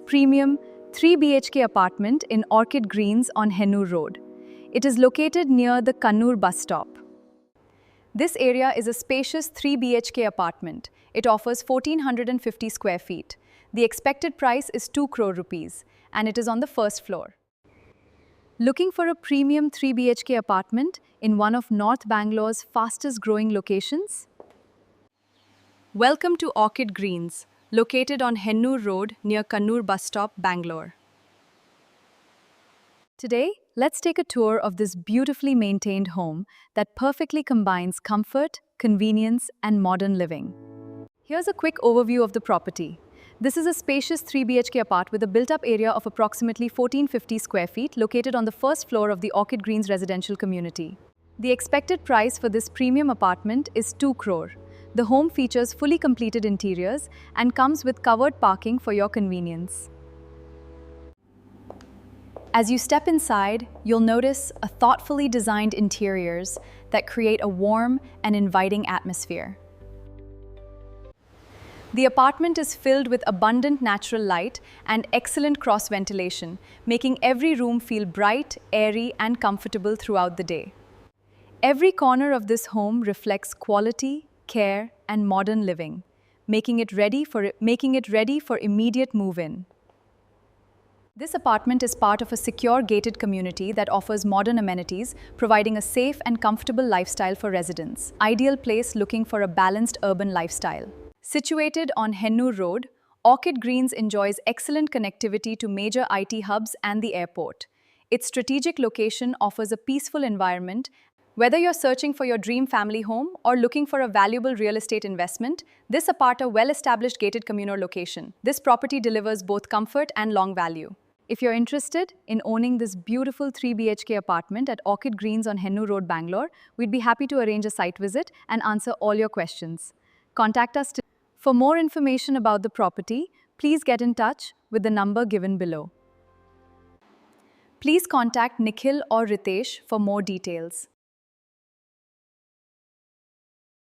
premium 3 BHK apartment in Orchid Greens on Hennur Road. It is located near the Kannur Bus Stop. This area is a spacious 3 BHK apartment. It offers 1450 square feet. The expected price is 2 crore rupees and it is on the first floor. Looking for a premium 3 BHK apartment in one of North Bangalore's fastest growing locations? Welcome to Orchid Greens, located on Hennur Road near Kannur Bus Stop, Bangalore. Today, let's take a tour of this beautifully maintained home that perfectly combines comfort, convenience, and modern living. Here's a quick overview of the property. This is a spacious 3 BHK apart with a built-up area of approximately 1450 square feet located on the first floor of the Orchid Greens residential community. The expected price for this premium apartment is 2 crore. The home features fully completed interiors and comes with covered parking for your convenience. As you step inside, you'll notice a thoughtfully designed interiors that create a warm and inviting atmosphere. The apartment is filled with abundant natural light and excellent cross ventilation, making every room feel bright, airy, and comfortable throughout the day. Every corner of this home reflects quality, care, and modern living, making it ready for immediate move-in. This apartment is part of a secure gated community that offers modern amenities, providing a safe and comfortable lifestyle for residents. Ideal place looking for a balanced urban lifestyle. Situated on Hennur Road, Orchid Greens enjoys excellent connectivity to major IT hubs and the airport. Its strategic location offers a peaceful environment. Whether you're searching for your dream family home or looking for a valuable real estate investment, this apart a well-established gated communal location. This property delivers both comfort and long value. If you're interested in owning this beautiful 3 BHK apartment at Orchid Greens on Hennur Road, Bangalore, we'd be happy to arrange a site visit and answer all your questions. Contact us today. For more information about the property, please get in touch with the number given below. Please contact Nikhil or Ritesh for more details.